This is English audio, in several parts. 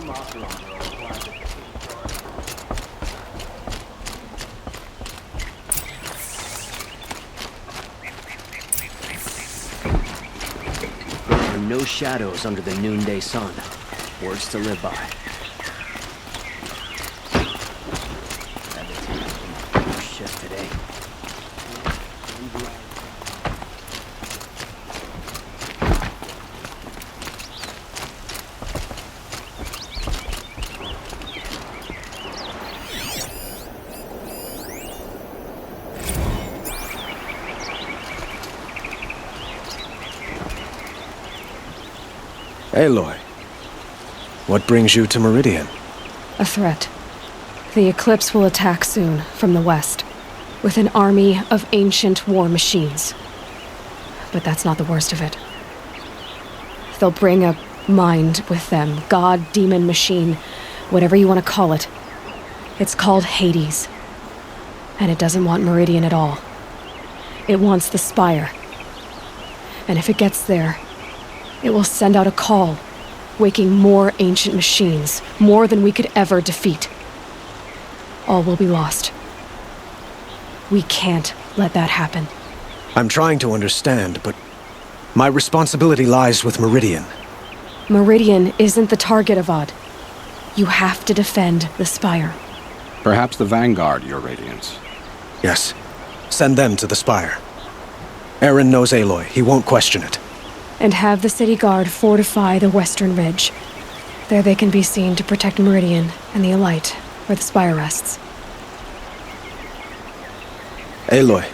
There are no shadows under the noonday sun. Words to live by. Shift today. Aloy, what brings you to Meridian? A threat. The Eclipse will attack soon, from the west, with an army of ancient war machines. But that's not the worst of it. They'll bring a mind with them, god, demon, machine, whatever you want to call it. It's called Hades. And it doesn't want Meridian at all. It wants the Spire. And if it gets there, it will send out a call, waking more ancient machines, more than we could ever defeat. All will be lost. We can't let that happen. I'm trying to understand, but my responsibility lies with Meridian. Meridian isn't the target, Avad. You have to defend the Spire. Perhaps the Vanguard, Your Radiance. Yes. Send them to the Spire. Aaron knows Aloy. He won't question it. And have the city guard fortify the western ridge. There they can be seen to protect Meridian and the Elite, where the Spire rests. Aloy,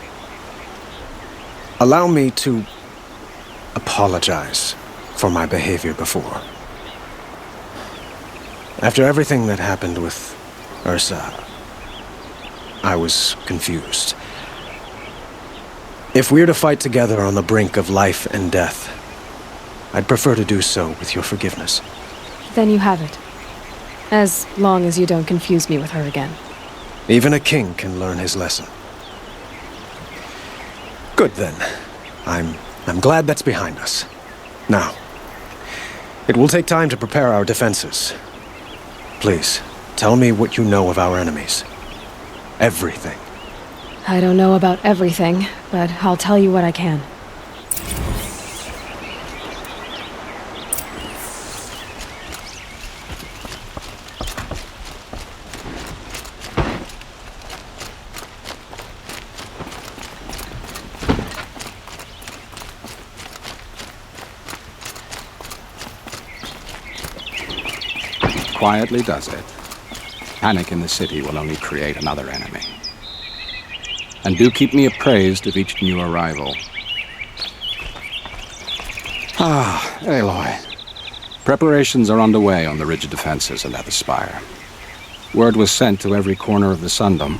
allow me to apologize for my behavior before. After everything that happened with Ursa, I was confused. If we're to fight together on the brink of life and death, I'd prefer to do so with your forgiveness. Then you have it. As long as you don't confuse me with her again. Even a king can learn his lesson. Good then. I'm glad that's behind us. Now, it will take time to prepare our defenses. Please, tell me what you know of our enemies. Everything. I don't know about everything, but I'll tell you what I can. Quietly does it. Panic in the city will only create another enemy. And do keep me appraised of each new arrival. Aloy. Preparations are underway on the ridge defenses and at the Spire. Word was sent to every corner of the Sundom.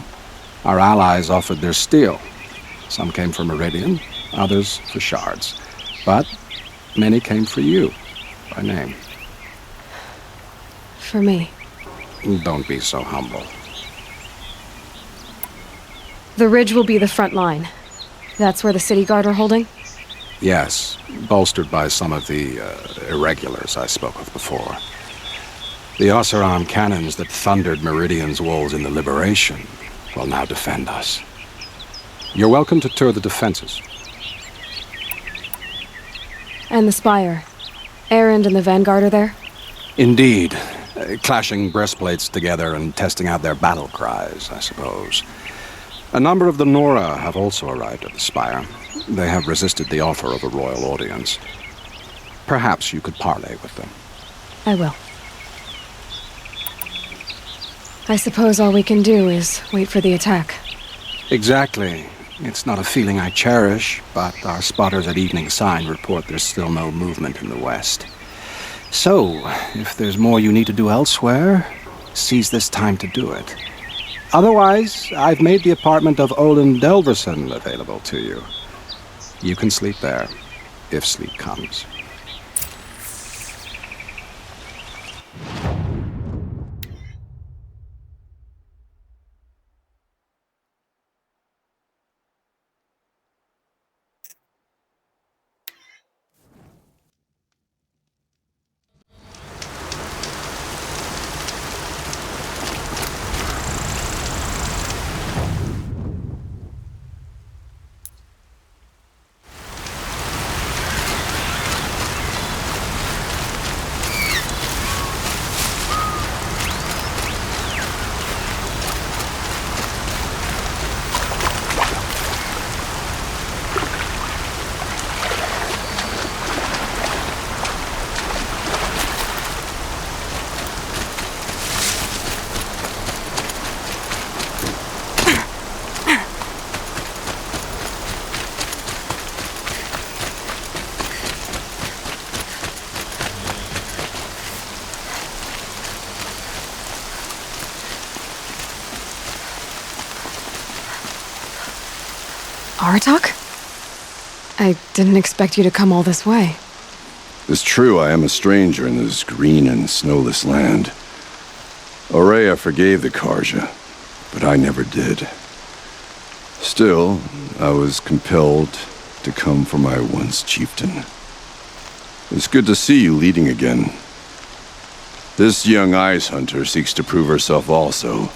Our allies offered their steel. Some came for Meridian, others for shards. But many came for you, by name. For me. Don't be so humble. The ridge will be the front line. That's where the city guard are holding? Yes, bolstered by some of the irregulars I spoke of before. The Oseram cannons that thundered Meridian's walls in the Liberation will now defend us. You're welcome to tour the defenses. And the Spire. Erend and the Vanguard are there? Indeed. Clashing breastplates together and testing out their battle cries, I suppose. A number of the Nora have also arrived at the Spire. They have resisted the offer of a royal audience. Perhaps you could parley with them. I will. I suppose all we can do is wait for the attack. Exactly. It's not a feeling I cherish, but our spotters at Evening Sign report there's still no movement in the west. So, if there's more you need to do elsewhere, seize this time to do it. Otherwise, I've made the apartment of Olin Delverson available to you. You can sleep there, if sleep comes. Baratok? I didn't expect you to come all this way. It's true I am a stranger in this green and snowless land. Aurea forgave the Karja, but I never did. Still, I was compelled to come for my once chieftain. It's good to see you leading again. This young ice hunter seeks to prove herself also.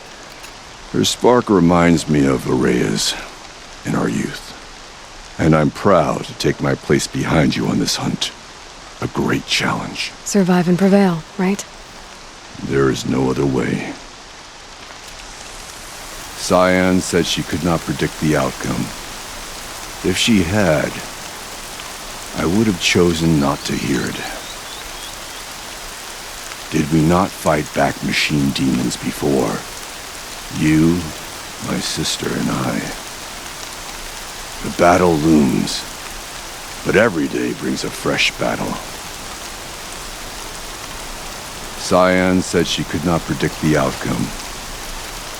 Her spark reminds me of Aurea's in our youth. And I'm proud to take my place behind you on this hunt. A great challenge. Survive and prevail, right? There is no other way. Cyan said she could not predict the outcome. If she had, I would have chosen not to hear it. Did we not fight back machine demons before? You, my sister, and I. The battle looms, but every day brings a fresh battle. Cyan said she could not predict the outcome.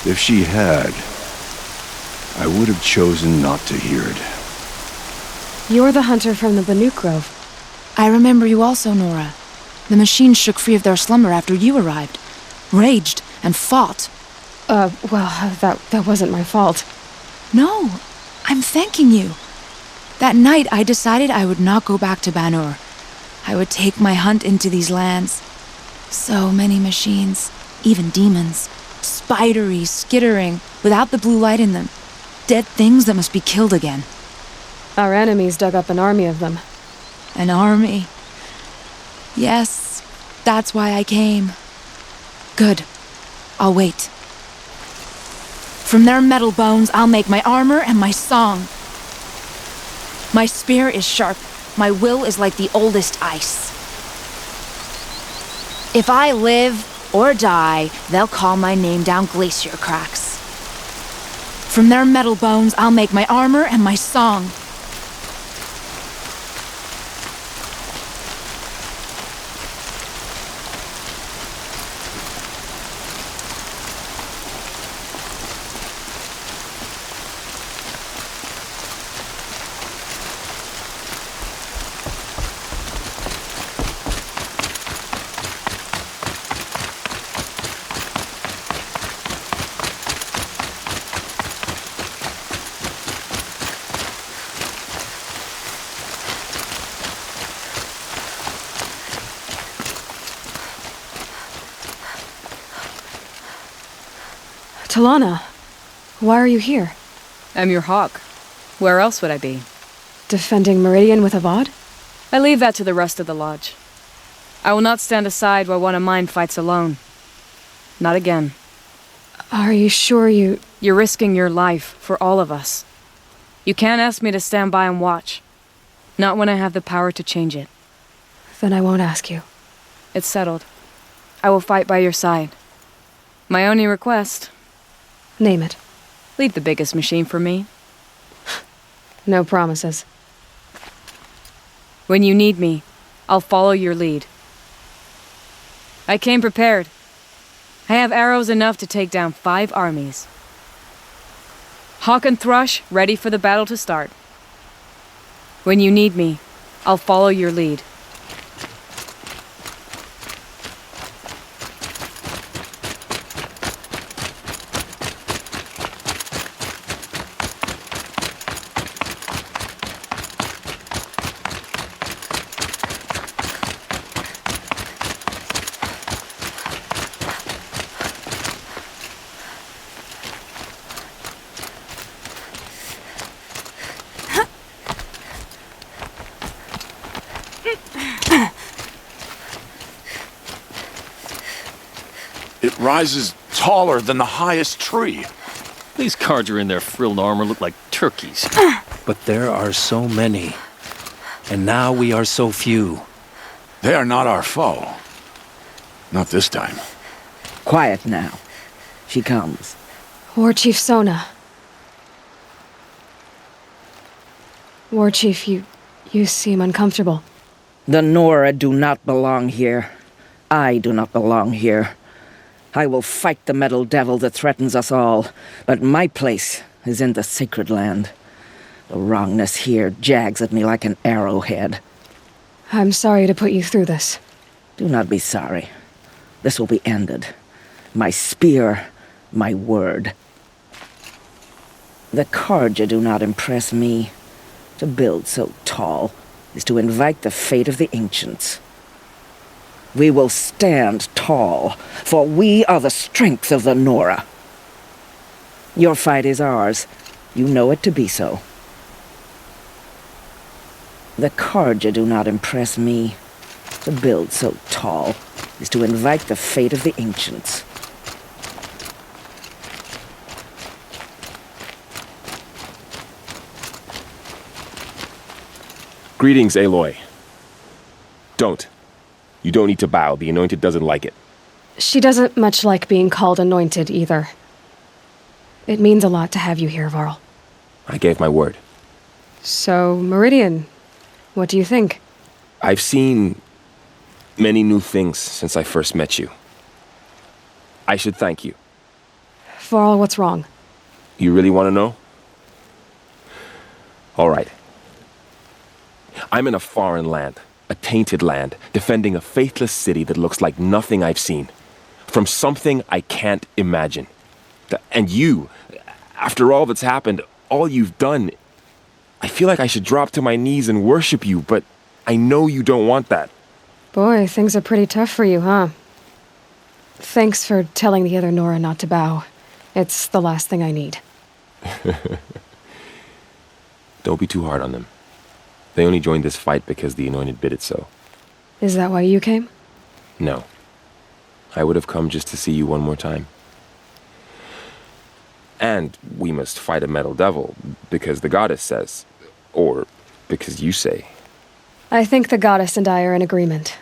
If she had, I would have chosen not to hear it. You're the hunter from the Banuk Grove. I remember you also, Nora. The machines shook free of their slumber after you arrived. Raged and fought. Well, that wasn't my fault. No, I'm thanking you. That night I decided I would not go back to Banur. I would take my hunt into these lands. So many machines, even demons. Spidery, skittering, without the blue light in them. Dead things that must be killed again. Our enemies dug up an army of them. An army. Yes, that's why I came. Good. I'll wait. From their metal bones, I'll make my armor and my song. My spear is sharp. My will is like the oldest ice. If I live or die, they'll call my name down glacier cracks. From their metal bones, I'll make my armor and my song. Talana, why are you here? I'm your hawk. Where else would I be? Defending Meridian with Avad? I leave that to the rest of the lodge. I will not stand aside while one of mine fights alone. Not again. Are you sure you... You're risking your life for all of us. You can't ask me to stand by and watch. Not when I have the power to change it. Then I won't ask you. It's settled. I will fight by your side. My only request... Name it. Leave the biggest machine for me. No promises. When you need me, I'll follow your lead. I came prepared. I have arrows enough to take down 5 armies. Hawk and Thrush ready for the battle to start. When you need me, I'll follow your lead. It rises taller than the highest tree. These Karja in their frilled armor look like turkeys. But there are so many. And now we are so few. They are not our foe. Not this time. Quiet now. She comes. War Chief Sona. War Chief, you seem uncomfortable. The Nora do not belong here. I do not belong here. I will fight the metal devil that threatens us all, but my place is in the sacred land. The wrongness here jags at me like an arrowhead. I'm sorry to put you through this. Do not be sorry. This will be ended. My spear, my word. The Karja do not impress me. To build so tall is to invite the fate of the ancients. We will stand tall, for we are the strength of the Nora. Your fight is ours. You know it to be so. The Karja do not impress me. To build so tall is to invite the fate of the ancients. Greetings, Aloy. Don't. You don't need to bow. The Anointed doesn't like it. She doesn't much like being called anointed either. It means a lot to have you here, Varl. I gave my word. So, Meridian, what do you think? I've seen many new things since I first met you. I should thank you. Varl, what's wrong? You really want to know? All right. I'm in a foreign land, a tainted land, defending a faithless city that looks like nothing I've seen. From something I can't imagine. And you, after all that's happened, all you've done, I feel like I should drop to my knees and worship you, but I know you don't want that. Boy, things are pretty tough for you, huh? Thanks for telling the other Nora not to bow. It's the last thing I need. Don't be too hard on them. They only joined this fight because the Anointed bid it so. Is that why you came? No. I would have come just to see you one more time. And we must fight a metal devil, because the goddess says. Or because you say. I think the goddess and I are in agreement.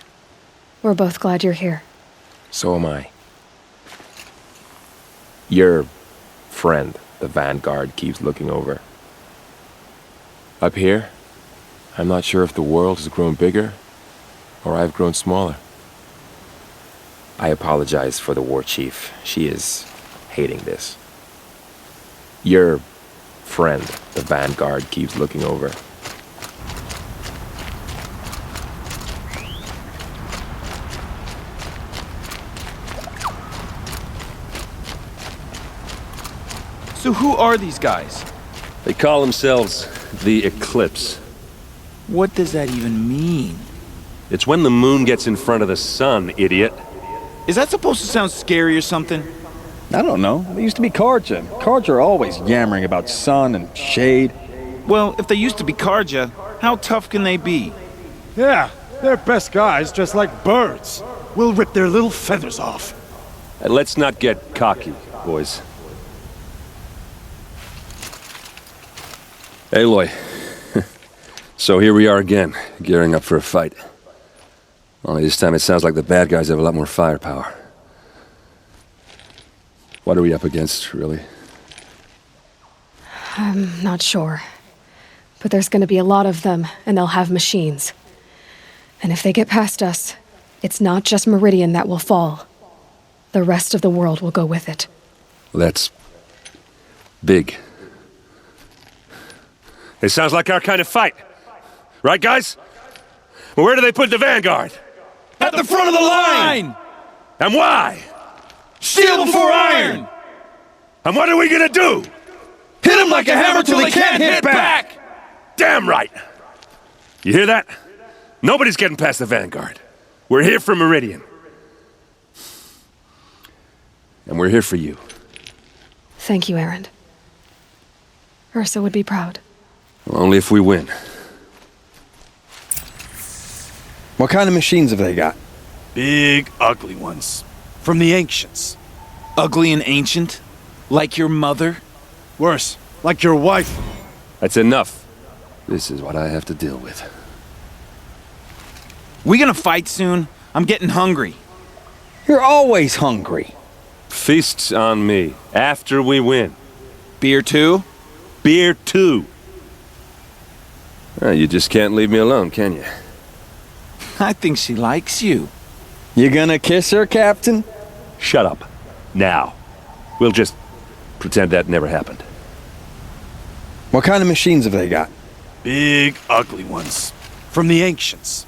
We're both glad you're here. So am I. Your friend, the Vanguard, keeps looking over. Up here, I'm not sure if the world has grown bigger, or I've grown smaller. I apologize for the war chief. She is hating this. Your friend, the Vanguard, keeps looking over. So who are these guys? They call themselves the Eclipse. What does that even mean? It's when the moon gets in front of the sun, idiot. Is that supposed to sound scary or something? I don't know. They used to be Karja. Karja are always yammering about sun and shade. Well, if they used to be Karja, how tough can they be? Yeah, they're best guys dressed like birds. We'll rip their little feathers off. Let's not get cocky, boys. Aloy. So here we are again, gearing up for a fight. Only this time it sounds like the bad guys have a lot more firepower. What are we up against, really? I'm not sure. But there's gonna be a lot of them, and they'll have machines. And if they get past us, it's not just Meridian that will fall. The rest of the world will go with it. That's big. It sounds like our kind of fight. Right, guys? Well, where do they put the Vanguard? At the front of the line! And why? Steel before iron! And what are we gonna do? Hit them like a hammer till they can't hit back! Damn right! You hear that? Nobody's getting past the Vanguard. We're here for Meridian. And we're here for you. Thank you, Erend. Ursa would be proud. Well, only if we win. What kind of machines have they got? Big, ugly ones. From the ancients. Ugly and ancient? Like your mother? Worse, like your wife. That's enough. This is what I have to deal with. We gonna fight soon? I'm getting hungry. You're always hungry. Feasts on me, after we win. Beer too? Beer too. You just can't leave me alone, can you? I think she likes you. You gonna kiss her, Captain? Shut up. Now. We'll just pretend that never happened. What kind of machines have they got? Big, ugly ones. From the ancients.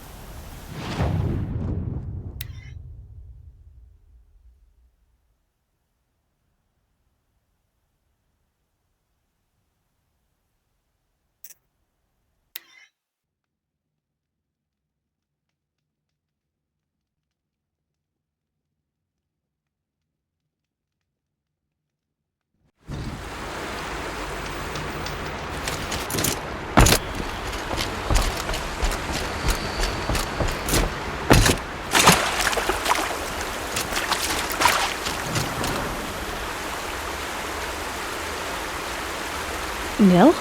Nil?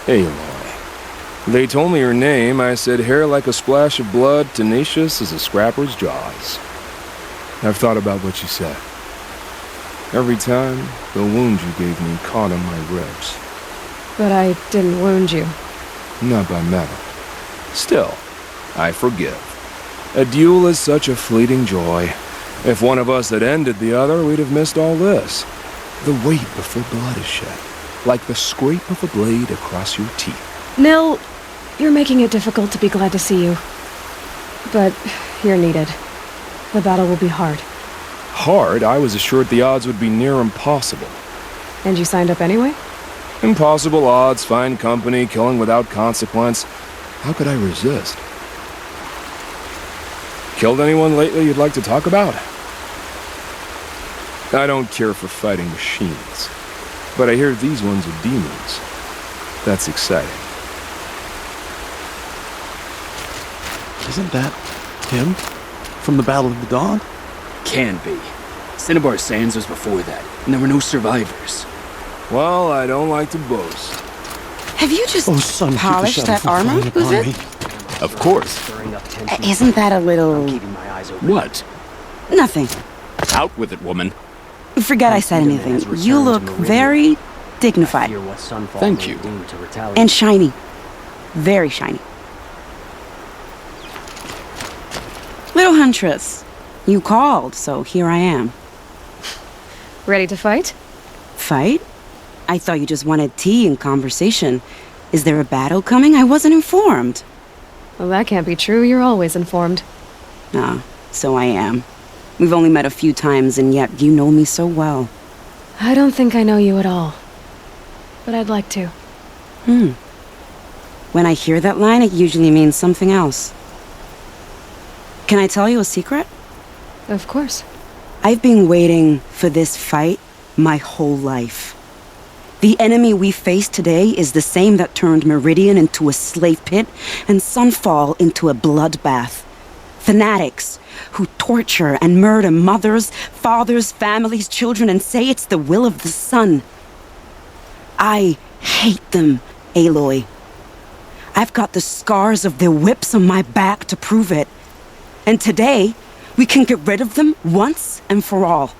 Aloy. They told me her name. I said hair like a splash of blood, tenacious as a scrapper's jaws. I've thought about what you said. Every time, the wound you gave me caught on my ribs. But I didn't wound you. Not by metal. Still, I forgive. A duel is such a fleeting joy. If one of us had ended the other, we'd have missed all this. The wait before blood is shed. Like the scrape of a blade across your teeth. Nil, you're making it difficult to be glad to see you. But you're needed. The battle will be hard. Hard? I was assured the odds would be near impossible. And you signed up anyway? Impossible odds, fine company, killing without consequence. How could I resist? Killed anyone lately you'd like to talk about? I don't care for fighting machines. But I hear these ones are demons. That's exciting. Isn't that him? From the Battle of the Dawn? Can be. Cinnabar Sands was before that, and there were no survivors. Well, I don't like to boast. Have you just polished that armor? Who's it? Of course. Isn't that a little... What? Nothing. Out with it, woman. Forget I said anything. You look very dignified. Thank you. And shiny. Very shiny. Little Huntress, you called, so here I am. Ready to fight? Fight? I thought you just wanted tea and conversation. Is there a battle coming? I wasn't informed. Well, that can't be true. You're always informed. Ah, so I am. We've only met a few times, and yet you know me so well. I don't think I know you at all. But I'd like to. When I hear that line, it usually means something else. Can I tell you a secret? Of course. I've been waiting for this fight my whole life. The enemy we face today is the same that turned Meridian into a slave pit and Sunfall into a bloodbath. Fanatics who torture and murder mothers, fathers, families, children, and say it's the will of the sun. I hate them, Aloy. I've got the scars of their whips on my back to prove it. And today, we can get rid of them once and for all.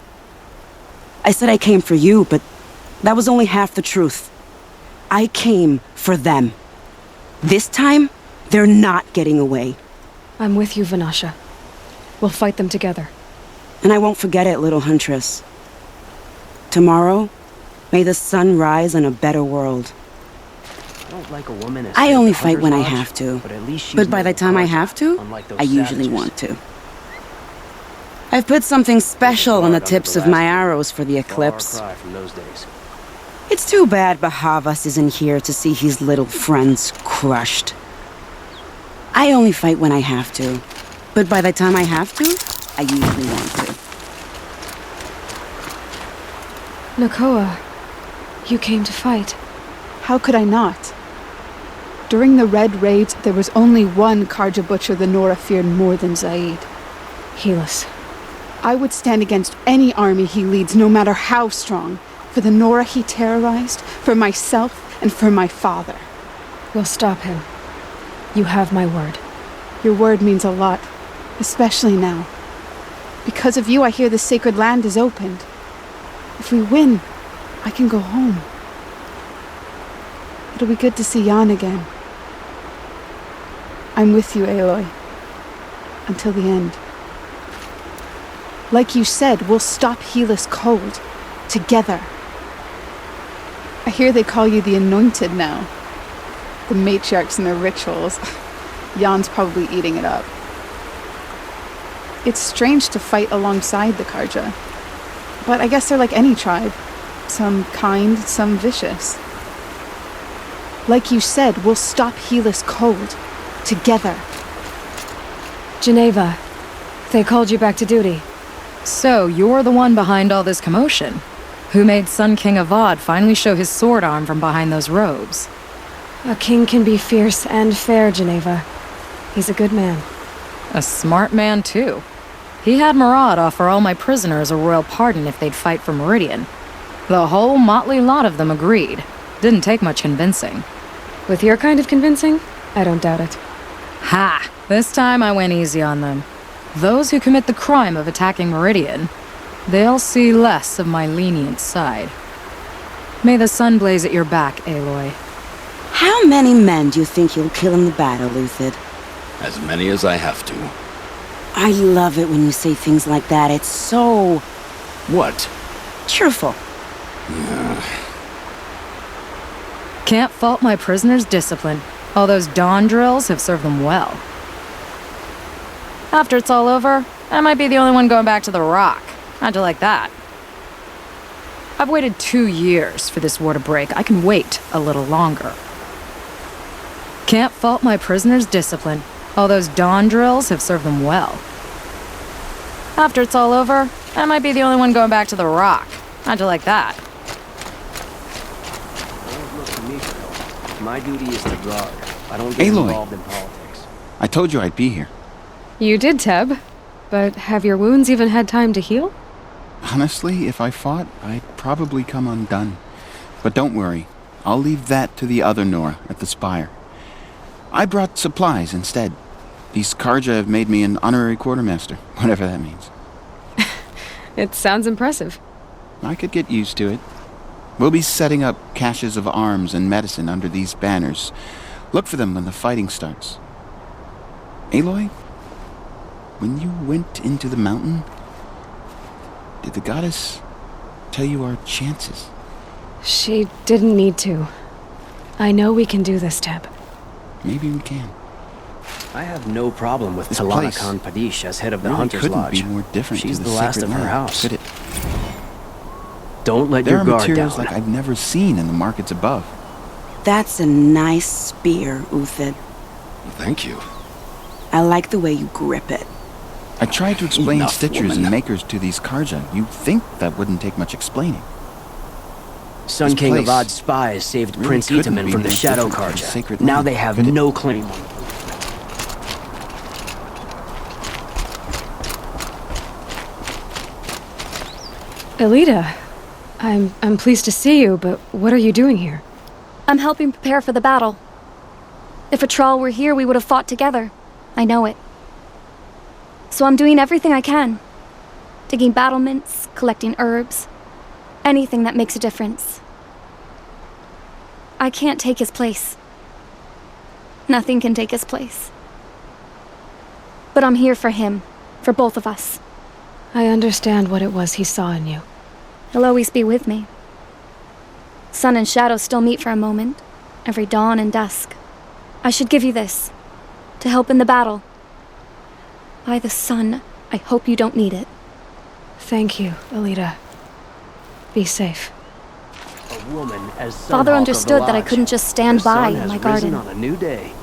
I said I came for you, but that was only half the truth. I came for them. This time, they're not getting away. I'm with you, Vanasha. We'll fight them together. And I won't forget it, little Huntress. Tomorrow, may the sun rise on a better world. I only fight when I have to. But by the time I have to, I usually want to. I've put something special on the tips of my arrows for the eclipse. It's too bad Bahavas isn't here to see his little friends crushed. I only fight when I have to. But by the time I have to, I usually want to. Nakoa, you came to fight. How could I not? During the Red Raids, there was only one Karja Butcher the Nora feared more than Zaid. Helis. I would stand against any army he leads, no matter how strong. For the Nora he terrorized, for myself, and for my father. We'll stop him. You have my word. Your word means a lot, especially now. Because of you, I hear the sacred land is opened. If we win, I can go home. It'll be good to see Jan again. I'm with you, Aloy. Until the end. Like you said, we'll stop Helis cold. Together. I hear they call you the Anointed now. The matriarchs and their rituals. Jan's probably eating it up. It's strange to fight alongside the Karja. But I guess they're like any tribe. Some kind, some vicious. Like you said, we'll stop Helis cold. Together. Geneva, they called you back to duty. So, you're the one behind all this commotion. Who made Sun King Avad finally show his sword arm from behind those robes? A king can be fierce and fair, Geneva. He's a good man. A smart man, too. He had Murad offer all my prisoners a royal pardon if they'd fight for Meridian. The whole motley lot of them agreed. Didn't take much convincing. With your kind of convincing, I don't doubt it. Ha! This time I went easy on them. Those who commit the crime of attacking Meridian, they'll see less of my lenient side. May the sun blaze at your back, Aloy. How many men do you think you'll kill in the battle, Uthid? As many as I have to. I love it when you say things like that. It's so... What? cheerful. Can't fault my prisoners' discipline. All those dawn drills have served them well. After it's all over, I might be the only one going back to the Rock. How'd you like that? I've waited 2 years for this war to break. I can wait a little longer. Can't fault my prisoners' discipline. All those dawn drills have served them well. After it's all over, I might be the only one going back to the Rock. How'd you like that? Don't look to me, Phil. My duty is to guard. I don't get Aloy. involved in politics. I told you I'd be here. You did, Teb. But have your wounds even had time to heal? Honestly, if I fought, I'd probably come undone. But don't worry. I'll leave that to the other Nora at the Spire. I brought supplies instead. These Karja have made me an honorary quartermaster, whatever that means. It sounds impressive. I could get used to it. We'll be setting up caches of arms and medicine under these banners. Look for them when the fighting starts. Aloy, when you went into the mountain, did the goddess tell you our chances? She didn't need to. I know we can do this, Teb. Maybe we can. I have no problem with This Talana place Khan Padish as head of the really Hunter's couldn't Lodge. be more different She's to the last sacred of her land, house. could it? Don't let There your are guard materials down. like I've never seen in the markets above. That's a nice spear, Uthid. Thank you. I like the way you grip it. I tried to explain Enough, stitchers woman. and makers to these Karja. You'd think that wouldn't take much explaining. Sun This King place Avad's spies saved really Prince couldn't Itaman be from the more Shadow different from Karja. sacred Now land, they have could it? no claim on it. Elita, I'm pleased to see you, but what are you doing here? I'm helping prepare for the battle. If Atral were here, we would have fought together. I know it. So I'm doing everything I can. Digging battlements, collecting herbs. Anything that makes a difference. I can't take his place. Nothing can take his place. But I'm here for him. For both of us. I understand what it was he saw in you. He'll always be with me. Sun and shadow still meet for a moment. Every dawn and dusk. I should give you this. To help in the battle. By the sun, I hope you don't need it. Thank you, Elita. Be safe. A woman as Father Sunhawk of understood the that I Lodge. couldn't just stand The by sun in has my risen garden. on a new day.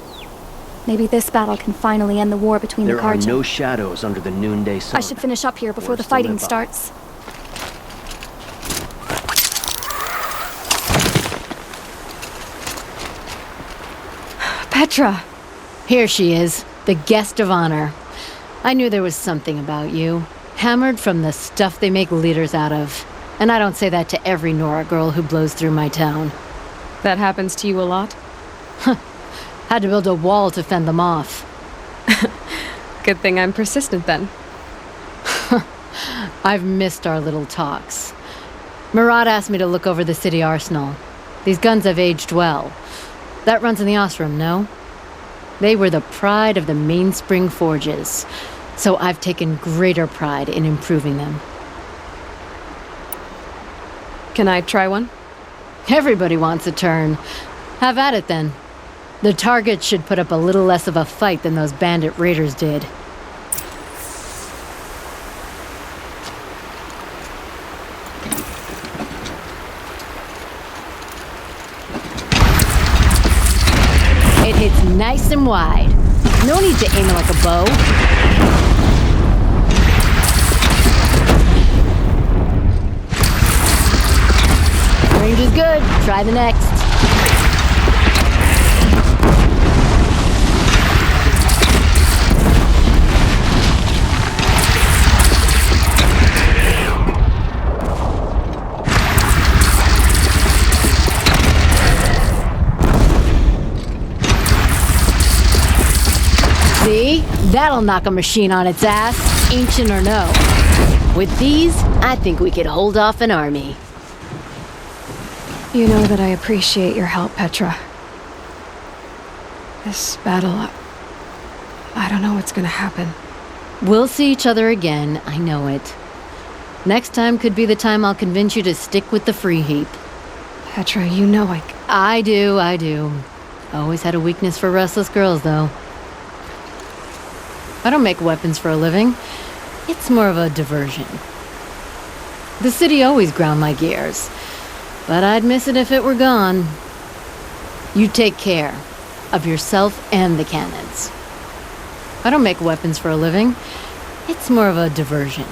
Maybe this battle can finally end the war between There the are Karja. no shadows under the noonday sun. I should finish up here before the Words to fighting live by. starts. Petra! Here she is, the guest of honor. I knew there was something about you. Hammered from the stuff they make leaders out of. And I don't say that to every Nora girl who blows through my town. That happens to you a lot? Had to build a wall to fend them off. Good thing I'm persistent then. I've missed our little talks. Murad asked me to look over the city arsenal. These guns have aged well. That runs in the Osram, no? They were the pride of the Mainspring Forges, so I've taken greater pride in improving them. Can I try one? Everybody wants a turn. Have at it then. The target should put up a little less of a fight than those bandit raiders did. It hits nice and wide. No need to aim it like a bow. Range is good. Try the next. See? That'll knock a machine on its ass, ancient or no. With these, I think we could hold off an army. You know that I appreciate your help, Petra. This battle, I don't know what's gonna happen. We'll see each other again, I know it. Next time could be the time I'll convince you to stick with the free heap. Petra, you know I do. Always had a weakness for restless girls, though. I don't make weapons for a living. It's more of a diversion. The city always ground my gears, but I'd miss it if it were gone. You take care of yourself and the cannons. I don't make weapons for a living. It's more of a diversion.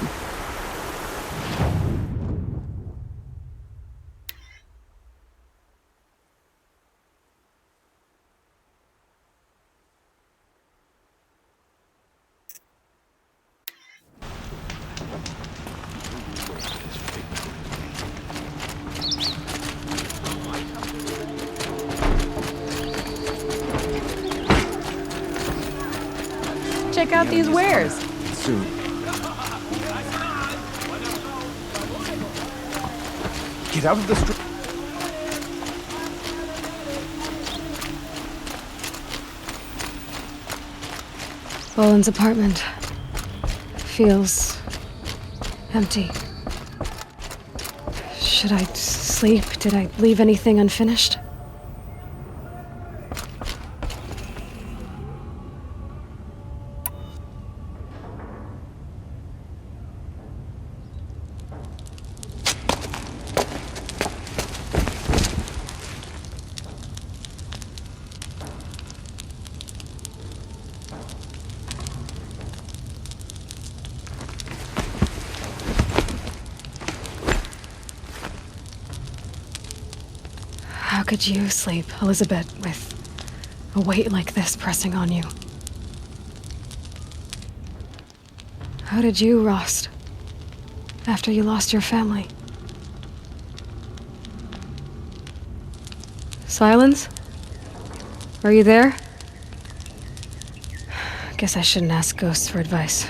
Check out these wares. Soon. Get out of the street. Boland's apartment feels empty. Should I sleep? Did I leave anything unfinished? How could you sleep, Elizabeth, with a weight like this pressing on you? How did you rest after you lost your family? Silence? Are you there? Guess I shouldn't ask ghosts for advice.